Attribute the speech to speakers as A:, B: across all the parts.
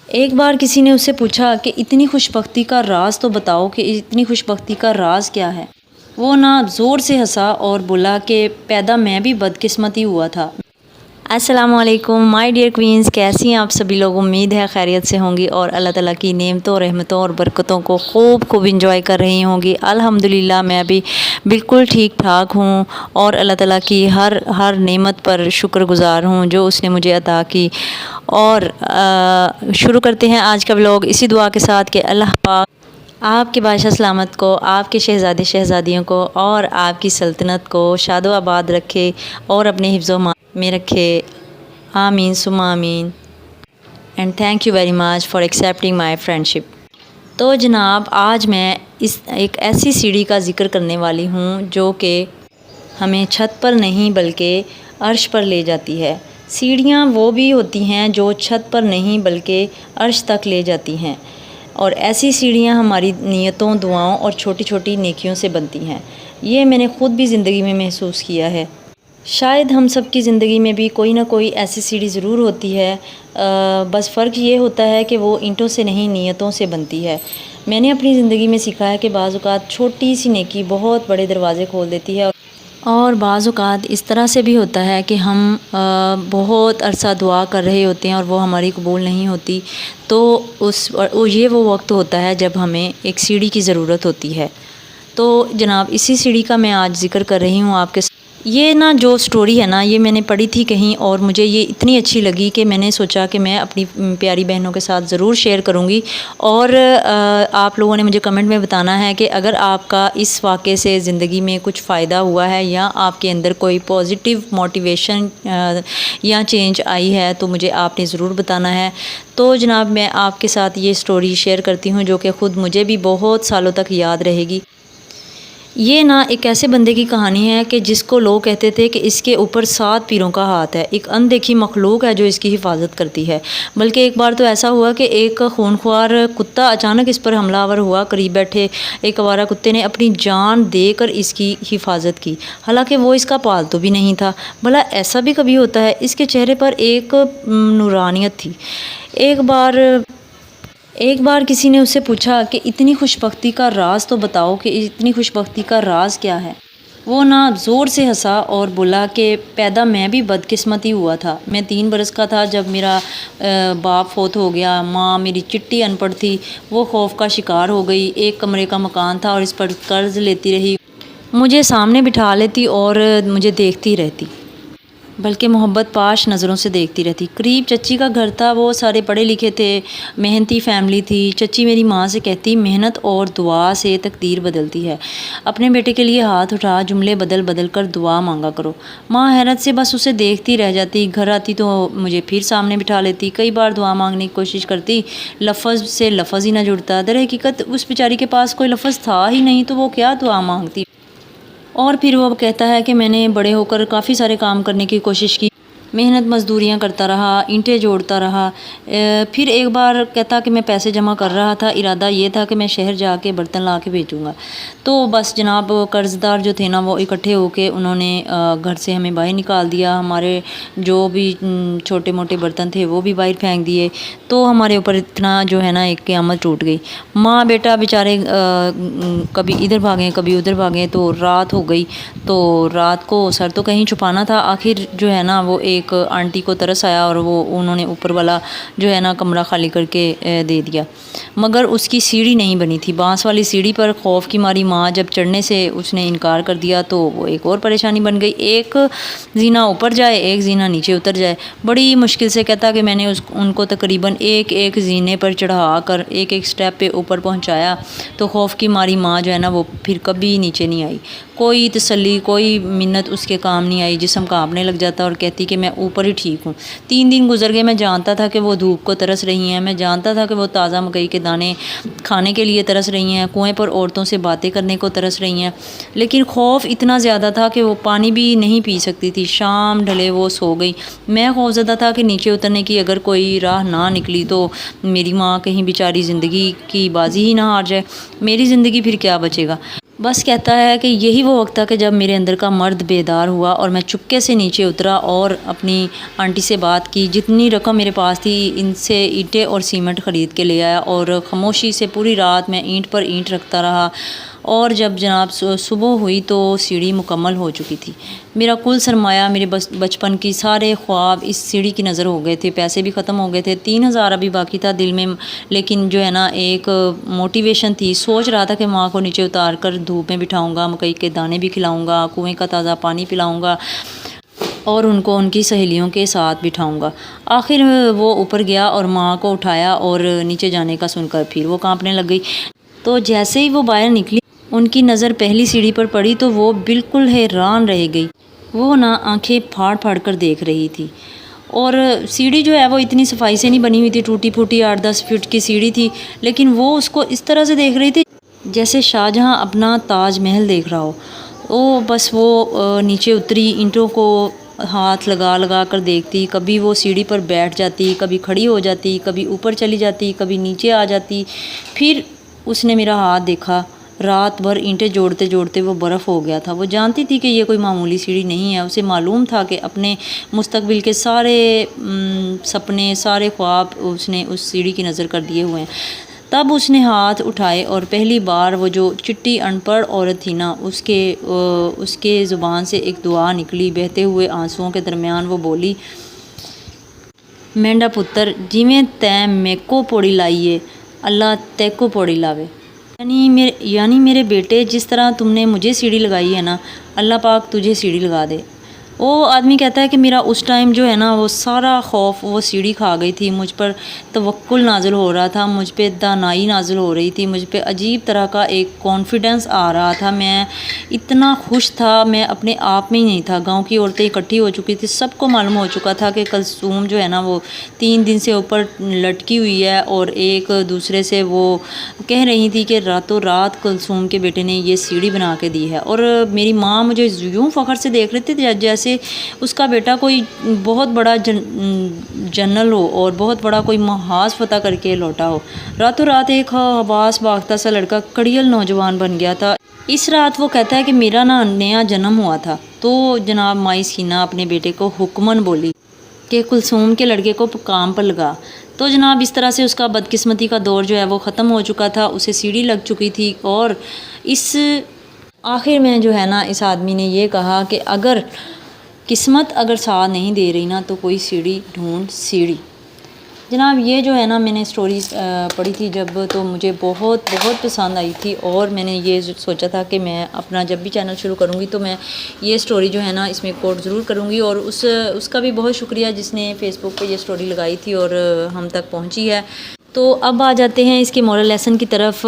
A: ایک بار کسی نے اس سے پوچھا کہ اتنی خوش بختی کا راز تو بتاؤ کہ اتنی خوش بختی کا راز کیا ہے۔ وہ نا زور سے ہنسا اور بولا کہ پیدا میں بھی بدقسمت ہی ہوا تھا۔ السلام علیکم مائی ڈیئر کوئنز، کیسی ہیں آپ سبھی لوگ؟ امید ہے خیریت سے ہوں گی اور اللہ تعالیٰ کی نعمتوں، رحمتوں اور برکتوں کو خوب انجوائے کر رہی ہوں گی۔ الحمدللہ میں بھی بالکل ٹھیک ٹھاک ہوں اور اللہ تعالیٰ کی ہر نعمت پر شکر گزار ہوں جو اس نے مجھے عطا کی۔ اور شروع کرتے ہیں آج کا ولاگ اسی دعا کے ساتھ کہ اللہ پاک آپ کے بادشاہ سلامت کو، آپ کے شہزادے شہزادیوں کو اور آپ کی سلطنت کو شاد و آباد رکھے اور اپنے حفظ و امان میں رکھے، آمین ثم آمین۔ And thank you very much for accepting my friendship. تو جناب آج میں ایک ایسی سیڑھی کا ذکر کرنے والی ہوں جو کہ ہمیں چھت پر نہیں بلکہ عرش پر لے جاتی ہے۔ سیڑھیاں وہ بھی ہوتی ہیں جو چھت پر نہیں بلکہ عرش تک لے جاتی ہیں، اور ایسی سیڑھیاں ہماری نیتوں، دعاؤں اور چھوٹی چھوٹی نیکیوں سے بنتی ہیں۔ یہ میں نے خود بھی زندگی میں محسوس کیا ہے۔ شاید ہم سب کی زندگی میں بھی کوئی نہ کوئی ایسی سیڑھی ضرور ہوتی ہے، بس فرق یہ ہوتا ہے کہ وہ اینٹوں سے نہیں نیتوں سے بنتی ہے۔ میں نے اپنی زندگی میں سیکھا ہے کہ بعض اوقات چھوٹی سی نیکی بہت بڑے دروازے کھول دیتی ہے، اور بعض اوقات اس طرح سے بھی ہوتا ہے کہ ہم بہت عرصہ دعا کر رہے ہوتے ہیں اور وہ ہماری قبول نہیں ہوتی، تو یہ وہ وقت ہوتا ہے جب ہمیں ایک سیڑھی کی ضرورت ہوتی ہے۔ تو جناب اسی سیڑھی کا میں آج ذکر کر رہی ہوں آپ کے ساتھ۔ یہ نا جو سٹوری ہے نا، یہ میں نے پڑھی تھی کہیں اور مجھے یہ اتنی اچھی لگی کہ میں نے سوچا کہ میں اپنی پیاری بہنوں کے ساتھ ضرور شیئر کروں گی، اور آپ لوگوں نے مجھے کمنٹ میں بتانا ہے کہ اگر آپ کا اس واقعے سے زندگی میں کچھ فائدہ ہوا ہے یا آپ کے اندر کوئی پازیٹیو موٹیویشن یا چینج آئی ہے تو مجھے آپ نے ضرور بتانا ہے۔ تو جناب میں آپ کے ساتھ یہ سٹوری شیئر کرتی ہوں جو کہ خود مجھے بھی بہت سالوں تک یاد رہے گی۔ یہ نا ایک ایسے بندے کی کہانی ہے کہ جس کو لوگ کہتے تھے کہ اس کے اوپر 7 پیروں کا ہاتھ ہے، ایک اندیکھی مخلوق ہے جو اس کی حفاظت کرتی ہے۔ بلکہ ایک بار تو ایسا ہوا کہ ایک خونخوار کتا اچانک اس پر حملہ آور ہوا۔ قریب بیٹھے ایک آوارہ کتے نے اپنی جان دے کر اس کی حفاظت کی، حالانکہ وہ اس کا پالتو بھی نہیں تھا۔ بھلا ایسا بھی کبھی ہوتا ہے؟ اس کے چہرے پر ایک نورانیت تھی۔ ایک بار کسی نے اس سے پوچھا کہ اتنی خوش بختی کا راز تو بتاؤ کہ اتنی خوش بختی کا راز کیا ہے۔ وہ نا زور سے ہنسا اور بولا کہ پیدا میں بھی بدقسمت ہی ہوا تھا۔ میں 3 برس کا تھا جب میرا باپ فوت ہو گیا۔ ماں میری چٹی ان پڑھ تھی، وہ خوف کا شکار ہو گئی۔ ایک کمرے کا مکان تھا اور اس پر قرض لیتی رہی، مجھے سامنے بٹھا لیتی اور مجھے دیکھتی رہتی، بلکہ محبت پاش نظروں سے دیکھتی رہتی۔ قریب چچی کا گھر تھا، وہ سارے پڑھے لکھے تھے، محنتی فیملی تھی۔ چچی میری ماں سے کہتی محنت اور دعا سے تقدیر بدلتی ہے، اپنے بیٹے کے لیے ہاتھ اٹھا جملے بدل کر دعا مانگا کرو۔ ماں حیرت سے بس اسے دیکھتی رہ جاتی۔ گھر آتی تو مجھے پھر سامنے بٹھا لیتی۔ کئی بار دعا مانگنے کی کوشش کرتی، لفظ سے لفظ ہی نہ جڑتا۔ در حقیقت اس بیچاری کے پاس کوئی لفظ تھا ہی نہیں، تو وہ کیا دعا مانگتی۔ اور پھر وہ کہتا ہے کہ میں نے بڑے ہو کر کافی سارے کام کرنے کی کوشش کی، محنت مزدوریاں کرتا رہا، اینٹیں جوڑتا رہا۔ پھر ایک بار کہتا کہ میں پیسے جمع کر رہا تھا، ارادہ یہ تھا کہ میں شہر جا کے برتن لا کے بیچوں گا۔ تو بس جناب قرض دار جو تھے نا، وہ اکٹھے ہو کے انہوں نے گھر سے ہمیں باہر نکال دیا۔ ہمارے جو بھی چھوٹے موٹے برتن تھے وہ بھی باہر پھینک دیے۔ تو ہمارے اوپر اتنا جو ہے نا ایک قیامت ٹوٹ گئی۔ ماں بیٹا بیچارے کبھی ادھر بھاگیں کبھی ادھر بھاگیں، تو رات ہو گئی۔ تو رات کو سر تو کہیں چھپانا تھا، آخر جو ہے نا وہ ایک آنٹی کو ترس آیا اور انہوں نے اوپر والا جو ہے نا کمرہ خالی کر کے دے دیا، مگر اس کی سیڑھی نہیں بنی تھی۔ بانس والی سیڑھی پر خوف کی ماری ماں جب چڑھنے سے اس نے انکار کر دیا تو وہ ایک اور پریشانی بن گئی، ایک زینہ اوپر جائے ایک زینہ نیچے اتر جائے۔ بڑی مشکل سے کہتا کہ میں نے ان کو تقریباً ایک زینے پر چڑھا کر ایک سٹیپ پہ اوپر پہنچایا، تو خوف کی ماری ماں جو ہے نا وہ پھر کبھی نیچے نہیں آئی۔ کوئی تسلی کوئی منت اس کے کام نہیں آئی، جسم کانپنے لگ جاتا اور کہتی کہ میں اوپر ہی ٹھیک ہوں۔ 3 دن گزر گئے، میں جانتا تھا کہ وہ دھوپ کو ترس رہی ہیں، میں جانتا تھا کہ وہ تازہ مکئی کے دانے کھانے کے لیے ترس رہی ہیں، کنویں پر عورتوں سے باتیں کرنے کو ترس رہی ہیں، لیکن خوف اتنا زیادہ تھا کہ وہ پانی بھی نہیں پی سکتی تھی۔ شام ڈھلے وہ سو گئی۔ میں خوفزدہ تھا کہ نیچے اترنے کی اگر کوئی راہ نہ نکلی تو میری ماں کہیں بیچاری زندگی کی بازی ہی نہ ہار جائے، میری زندگی پھر کیا بچے گا۔ بس کہتا ہے کہ یہی وہ وقت تھا کہ جب میرے اندر کا مرد بیدار ہوا اور میں چپکے سے نیچے اترا اور اپنی آنٹی سے بات کی، جتنی رقم میرے پاس تھی ان سے اینٹیں اور سیمنٹ خرید کے لے آیا، اور خاموشی سے پوری رات میں اینٹ پر اینٹ رکھتا رہا، اور جب جناب صبح ہوئی تو سیڑھی مکمل ہو چکی تھی۔ میرا کل سرمایہ، میرے بچپن کی سارے خواب اس سیڑھی کی نظر ہو گئے تھے، پیسے بھی ختم ہو گئے تھے، 3000 ابھی باقی تھا دل میں، لیکن جو ہے نا ایک موٹیویشن تھی، سوچ رہا تھا کہ ماں کو نیچے اتار کر دھوپ میں بٹھاؤں گا، مکئی کے دانے بھی کھلاؤں گا، کنویں کا تازہ پانی پلاؤں گا اور ان کو ان کی سہیلیوں کے ساتھ بٹھاؤں گا۔ آخر وہ اوپر گیا اور ماں کو اٹھایا، اور نیچے جانے کا سن کر پھر وہ کانپنے لگ گئی۔ تو جیسے ہی وہ باہر نکلی، ان کی نظر پہلی سیڑھی پر پڑی تو وہ بالکل حیران رہ گئی۔ وہ نا آنکھیں پھاڑ پھاڑ کر دیکھ رہی تھی، اور سیڑھی جو ہے وہ اتنی صفائی سے نہیں بنی ہوئی تھی، ٹوٹی پھوٹی 8-10 فٹ کی سیڑھی تھی، لیکن وہ اس کو اس طرح سے دیکھ رہی تھی جیسے شاہجہاں اپنا تاج محل دیکھ رہا ہو۔ بس وہ نیچے اتری، اینٹوں کو ہاتھ لگا لگا کر دیکھتی، کبھی وہ سیڑھی پر بیٹھ جاتی، کبھی کھڑی ہو جاتی، کبھی اوپر چلی جاتی، کبھی نیچے آ جاتی۔ پھر اس نے میرا ہاتھ دیکھا، رات بھر اینٹیں جوڑتے جوڑتے وہ برف ہو گیا تھا۔ وہ جانتی تھی کہ یہ کوئی معمولی سیڑھی نہیں ہے، اسے معلوم تھا کہ اپنے مستقبل کے سارے سپنے، سارے خواب اس نے اس سیڑھی کی نظر کر دیے ہوئے ہیں۔ تب اس نے ہاتھ اٹھائے اور پہلی بار وہ جو چٹی ان پڑھ عورت تھی نا، اس کے زبان سے ایک دعا نکلی۔ بہتے ہوئے آنسوؤں کے درمیان وہ بولی، مینڈا پتر جیویں تیں میکو پوڑی لائیے، اللہ تیکو پوڑی لاوے۔ یعنی میرے بیٹے، جس طرح تم نے مجھے سیڑھی لگائی ہے نا، اللہ پاک تجھے سیڑھی لگا دے۔ وہ آدمی کہتا ہے کہ میرا اس ٹائم جو ہے نا وہ سارا خوف وہ سیڑھی کھا گئی تھی، مجھ پر توکل نازل ہو رہا تھا، مجھ پہ دانائی نازل ہو رہی تھی، مجھ پہ عجیب طرح کا ایک کانفیڈنس آ رہا تھا، میں اتنا خوش تھا، میں اپنے آپ میں ہی نہیں تھا۔ گاؤں کی عورتیں اکٹھی ہو چکی تھی، سب کو معلوم ہو چکا تھا کہ کلثوم جو ہے نا وہ 3 دن سے اوپر لٹکی ہوئی ہے، اور ایک دوسرے سے وہ کہہ رہی تھی کہ راتوں رات کلثوم کے بیٹے نے یہ سیڑھی بنا کے دی ہے۔ اور میری ماں مجھے یوں فخر سے دیکھ رہی تھی جیسے اس کا بیٹا کوئی بہت بڑا جنرل ہو اور بہت بڑا کوئی محاذ فتح کر کے لوٹا ہو۔ راتوں رات ایک حواس باختہ سا لڑکا کڑیل نوجوان بن گیا تھا۔ اس رات وہ کہتا ہے کہ میرا نا نیا جنم ہوا تھا۔ تو جناب مائی سکینہ اپنے بیٹے کو حکمن بولی کہ کلثوم کے لڑکے کو کام پر لگا۔ تو جناب اس طرح سے اس کا بدقسمتی کا دور جو ہے وہ ختم ہو چکا تھا، اسے سیڑھی لگ چکی تھی، اور اس آخر میں جو ہے نا اس آدمی نے یہ کہا کہ اگر قسمت ساتھ نہیں دے رہی نا تو کوئی سیڑھی ڈھونڈ سیڑھی۔ جناب یہ جو ہے نا میں نے اسٹوری پڑھی تھی جب، تو مجھے بہت بہت پسند آئی تھی، اور میں نے یہ سوچا تھا کہ میں اپنا جب بھی چینل شروع کروں گی تو میں یہ اسٹوری جو ہے نا اس میں کوٹ ضرور کروں گی، اور اس کا بھی بہت شکریہ جس نے فیس بک پہ یہ اسٹوری لگائی تھی اور ہم تک پہنچی ہے۔ تو اب آ جاتے ہیں اس کے مورل لیسن کی طرف۔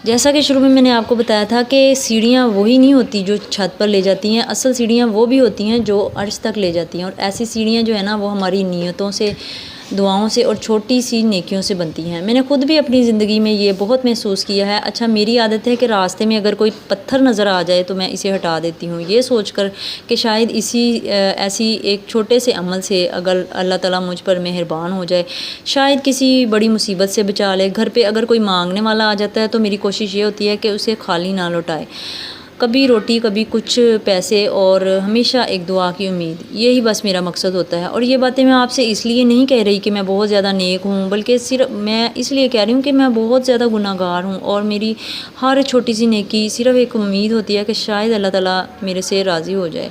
A: جیسا کہ شروع میں نے آپ کو بتایا تھا کہ سیڑھیاں وہی نہیں ہوتی جو چھت پر لے جاتی ہیں، اصل سیڑھیاں وہ بھی ہوتی ہیں جو عرش تک لے جاتی ہیں، اور ایسی سیڑھیاں جو ہے نا وہ ہماری نیتوں سے، دعاؤں سے اور چھوٹی سی نیکیوں سے بنتی ہیں۔ میں نے خود بھی اپنی زندگی میں یہ بہت محسوس کیا ہے۔ اچھا میری عادت ہے کہ راستے میں اگر کوئی پتھر نظر آ جائے تو میں اسے ہٹا دیتی ہوں، یہ سوچ کر کہ شاید ایسی ایک چھوٹے سے عمل سے اگر اللہ تعالیٰ مجھ پر مہربان ہو جائے، شاید کسی بڑی مصیبت سے بچا لے۔ گھر پہ اگر کوئی مانگنے والا آ جاتا ہے تو میری کوشش یہ ہوتی ہے کہ اسے خالی نہ لوٹائے، کبھی روٹی، کبھی کچھ پیسے، اور ہمیشہ ایک دعا کی امید، یہی بس میرا مقصد ہوتا ہے۔ اور یہ باتیں میں آپ سے اس لیے نہیں کہہ رہی کہ میں بہت زیادہ نیک ہوں، بلکہ صرف میں اس لیے کہہ رہی ہوں کہ میں بہت زیادہ گناہ گار ہوں، اور میری ہر چھوٹی سی نیکی صرف ایک امید ہوتی ہے کہ شاید اللہ تعالیٰ میرے سے راضی ہو جائے۔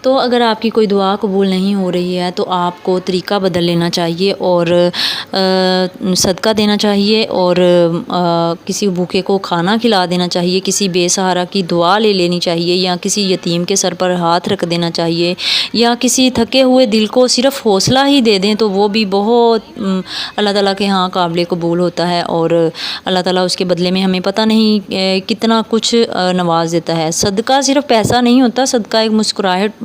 A: تو اگر آپ کی کوئی دعا قبول نہیں ہو رہی ہے تو آپ کو طریقہ بدل لینا چاہیے، اور صدقہ دینا چاہیے، اور کسی بھوکے کو کھانا کھلا دینا چاہیے، کسی بے سہارا کی دعا لے لینی چاہیے، یا کسی یتیم کے سر پر ہاتھ رکھ دینا چاہیے، یا کسی تھکے ہوئے دل کو صرف حوصلہ ہی دے دیں تو وہ بھی بہت اللہ تعالیٰ کے ہاں قابل قبول ہوتا ہے، اور اللہ تعالیٰ اس کے بدلے میں ہمیں پتہ نہیں کتنا کچھ نواز دیتا ہے۔ صدقہ صرف پیسہ نہیں ہوتا، صدقہ ایک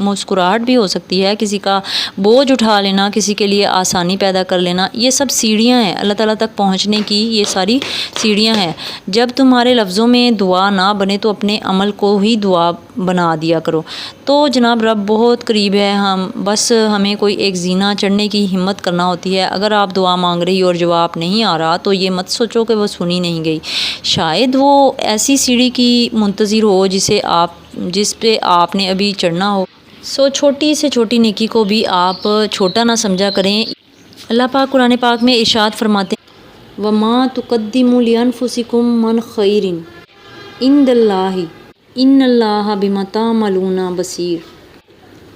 A: مسکراہٹ بھی ہو سکتی ہے، کسی کا بوجھ اٹھا لینا، کسی کے لیے آسانی پیدا کر لینا، یہ سب سیڑھیاں ہیں اللہ تعالیٰ تک پہنچنے کی، یہ ساری سیڑھیاں ہیں۔ جب تمہارے لفظوں میں دعا نہ بنے تو اپنے عمل کو ہی دعا بنا دیا کرو۔ تو جناب رب بہت قریب ہے، بس ہمیں کوئی ایک زینہ چڑھنے کی ہمت کرنا ہوتی ہے۔ اگر آپ دعا مانگ رہی اور جواب نہیں آ رہا تو یہ مت سوچو کہ وہ سنی نہیں گئی، شاید وہ ایسی سیڑھی کی منتظر ہو جس پہ آپ نے ابھی چڑھنا ہو۔ چھوٹی سے چھوٹی نیکی کو بھی آپ چھوٹا نہ سمجھا کریں۔ اللہ پاک قرآن پاک میں ارشاد فرماتے ہیں وَمَا تُقَدِّمُوا لِأَنفُسِكُم مِّن خَيْرٍ عِندَ اللَّهِ إِنَّ اللَّهَ بِمَا تَعْمَلُونَ بَصِيرٌ،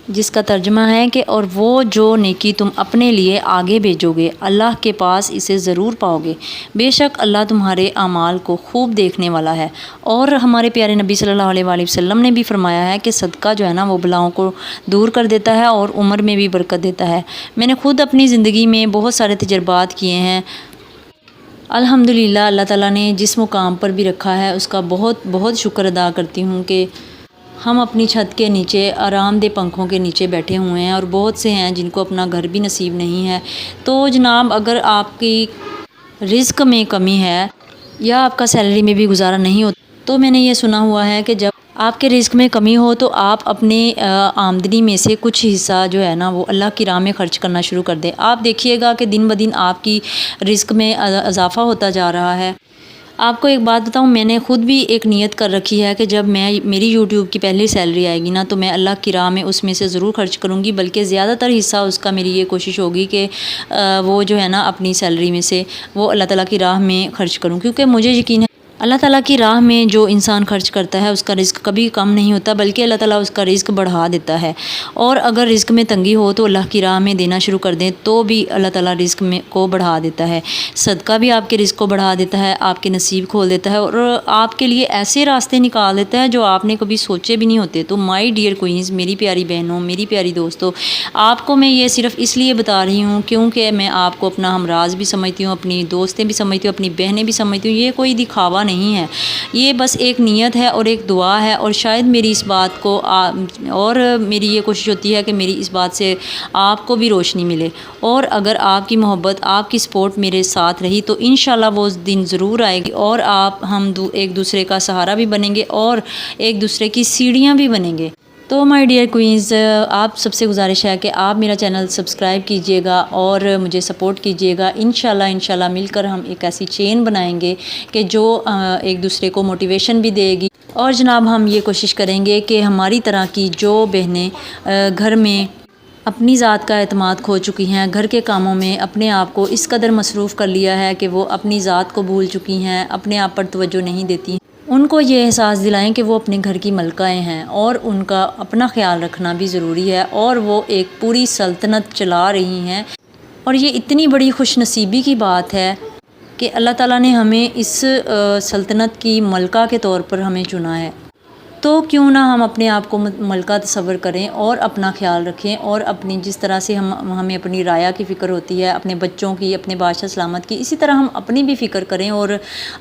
A: جس کا ترجمہ ہے کہ اور وہ جو نیکی تم اپنے لیے آگے بھیجو گے اللہ کے پاس اسے ضرور پاؤ گے، بے شک اللہ تمہارے اعمال کو خوب دیکھنے والا ہے۔ اور ہمارے پیارے نبی صلی اللہ علیہ وآلہ وسلم نے بھی فرمایا ہے کہ صدقہ جو ہے نا وہ بلاؤں کو دور کر دیتا ہے اور عمر میں بھی برکت دیتا ہے۔ میں نے خود اپنی زندگی میں بہت سارے تجربات کیے ہیں، الحمدللہ اللہ تعالیٰ نے جس مقام پر بھی رکھا ہے اس کا بہت بہت شکر ادا کرتی ہوں کہ ہم اپنی چھت کے نیچے آرام دہ پنکھوں کے نیچے بیٹھے ہوئے ہیں، اور بہت سے ہیں جن کو اپنا گھر بھی نصیب نہیں ہے۔ تو جناب اگر آپ کی رزق میں کمی ہے یا آپ کا سیلری میں بھی گزارا نہیں ہوتا تو میں نے یہ سنا ہوا ہے کہ جب آپ کے رزق میں کمی ہو تو آپ اپنے آمدنی میں سے کچھ حصہ جو ہے نا وہ اللہ کی راہ میں خرچ کرنا شروع کر دیں۔ آپ دیکھیے گا کہ دن بدن آپ کی رزق میں اضافہ ہوتا جا رہا ہے۔ آپ کو ایک بات بتاؤں، میں نے خود بھی ایک نیت کر رکھی ہے کہ جب میری یوٹیوب کی پہلی سیلری آئے گی نا تو میں اللہ کی راہ میں اس میں سے ضرور خرچ کروں گی، بلکہ زیادہ تر حصہ اس کا میری یہ کوشش ہوگی کہ وہ جو ہے نا اپنی سیلری میں سے وہ اللہ تعالیٰ کی راہ میں خرچ کروں، کیونکہ مجھے یقین ہے اللہ تعالیٰ کی راہ میں جو انسان خرچ کرتا ہے اس کا رزق کبھی کم نہیں ہوتا، بلکہ اللہ تعالیٰ اس کا رزق بڑھا دیتا ہے۔ اور اگر رزق میں تنگی ہو تو اللہ کی راہ میں دینا شروع کر دیں تو بھی اللہ تعالیٰ رزق میں کو بڑھا دیتا ہے۔ صدقہ بھی آپ کے رزق کو بڑھا دیتا ہے، آپ کے نصیب کھول دیتا ہے اور آپ کے لیے ایسے راستے نکال دیتا ہے جو آپ نے کبھی سوچے بھی نہیں ہوتے۔ تو مائی ڈیئر کوئنز، میری پیاری بہنوں، میری پیاری دوستوں، آپ کو میں یہ صرف اس لیے بتا رہی ہوں کیونکہ میں آپ کو اپنا ہمراز بھی سمجھتی ہوں، اپنی دوستیں بھی سمجھتی ہوں، اپنی بہنیں بھی سمجھتی ہوں۔ یہ کوئی دکھاوا نہیں ہے، یہ بس ایک نیت ہے اور ایک دعا ہے، اور شاید میری اس بات کو اور میری یہ کوشش ہوتی ہے کہ میری اس بات سے آپ کو بھی روشنی ملے، اور اگر آپ کی محبت، آپ کی سپورٹ میرے ساتھ رہی تو انشاءاللہ وہ دن ضرور آئے گی اور ہم ایک دوسرے کا سہارا بھی بنیں گے اور ایک دوسرے کی سیڑھیاں بھی بنیں گے۔ تو مائی ڈیئر کوئنز، آپ سب سے گزارش ہے کہ آپ میرا چینل سبسکرائب کیجئے گا اور مجھے سپورٹ کیجئے گا۔ انشاءاللہ مل کر ہم ایک ایسی چین بنائیں گے کہ جو ایک دوسرے کو موٹیویشن بھی دے گی، اور جناب ہم یہ کوشش کریں گے کہ ہماری طرح کی جو بہنیں گھر میں اپنی ذات کا اعتماد کھو چکی ہیں، گھر کے کاموں میں اپنے آپ کو اس قدر مصروف کر لیا ہے کہ وہ اپنی ذات کو بھول چکی ہیں، اپنے آپ پر توجہ نہیں دیتی، ان کو یہ احساس دلائیں کہ وہ اپنے گھر کی ملکہیں ہیں اور ان کا اپنا خیال رکھنا بھی ضروری ہے، اور وہ ایک پوری سلطنت چلا رہی ہیں۔ اور یہ اتنی بڑی خوش نصیبی کی بات ہے کہ اللہ تعالیٰ نے ہمیں اس سلطنت کی ملکہ کے طور پر ہمیں چنا ہے، تو کیوں نہ ہم اپنے آپ کو ملکہ تصور کریں اور اپنا خیال رکھیں، اور اپنی جس طرح سے ہمیں اپنی رعایا کی فکر ہوتی ہے، اپنے بچوں کی، اپنے بادشاہ سلامت کی، اسی طرح ہم اپنی بھی فکر کریں اور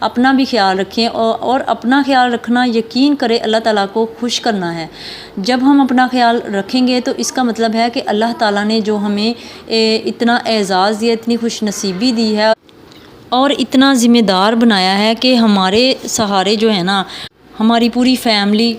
A: اپنا بھی خیال رکھیں، اور اپنا خیال رکھنا یقین کریں اللہ تعالیٰ کو خوش کرنا ہے۔ جب ہم اپنا خیال رکھیں گے تو اس کا مطلب ہے کہ اللہ تعالیٰ نے جو ہمیں اتنا اعزاز دیا، اتنی خوش نصیبی دی ہے اور اتنا ذمہ دار بنایا ہے کہ ہمارے سہارے جو ہے نا ہماری پوری فیملی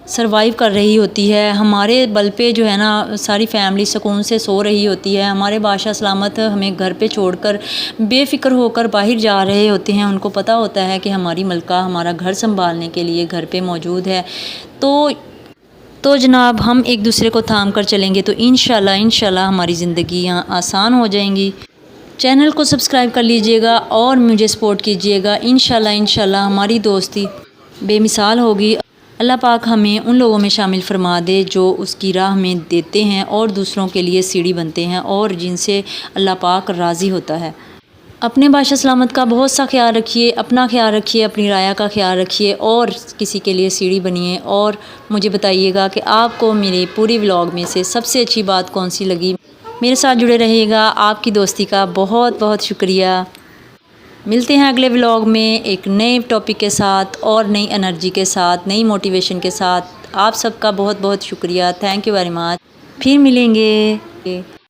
A: سروائیو کر رہی ہوتی ہے، ہمارے بل پہ جو ہے نا ساری فیملی سکون سے سو رہی ہوتی ہے، ہمارے بادشاہ سلامت ہمیں گھر پہ چھوڑ کر بے فکر ہو کر باہر جا رہے ہوتے ہیں، ان کو پتہ ہوتا ہے کہ ہماری ملکہ ہمارا گھر سنبھالنے کے لیے گھر پہ موجود ہے۔ تو جناب ہم ایک دوسرے کو تھام کر چلیں گے تو انشاءاللہ ہماری زندگیاں آسان ہو جائیں گی۔ چینل کو سبسکرائب کر لیجئے گا اور مجھے سپورٹ کیجئے گا، انشاءاللہ ہماری دوستی بے مثال ہوگی۔ اللہ پاک ہمیں ان لوگوں میں شامل فرما دے جو اس کی راہ میں دیتے ہیں اور دوسروں کے لیے سیڑھی بنتے ہیں اور جن سے اللہ پاک راضی ہوتا ہے۔ اپنے بادشاہ سلامت کا بہت سا خیال رکھیے، اپنا خیال رکھیے، اپنی رعایا کا خیال رکھیے اور کسی کے لیے سیڑھی بنیے، اور مجھے بتائیے گا کہ آپ کو میرے پوری ولاگ میں سے سب سے اچھی بات کون سی لگی۔ میرے ساتھ جڑے رہیے گا، آپ کی دوستی کا بہت بہت شکریہ۔ ملتے ہیں اگلے ولاگ میں ایک نئے ٹاپک کے ساتھ اور نئی انرجی کے ساتھ، نئی موٹیویشن کے ساتھ۔ آپ سب کا بہت بہت شکریہ، تھینک یو ویری مچ، پھر ملیں گے۔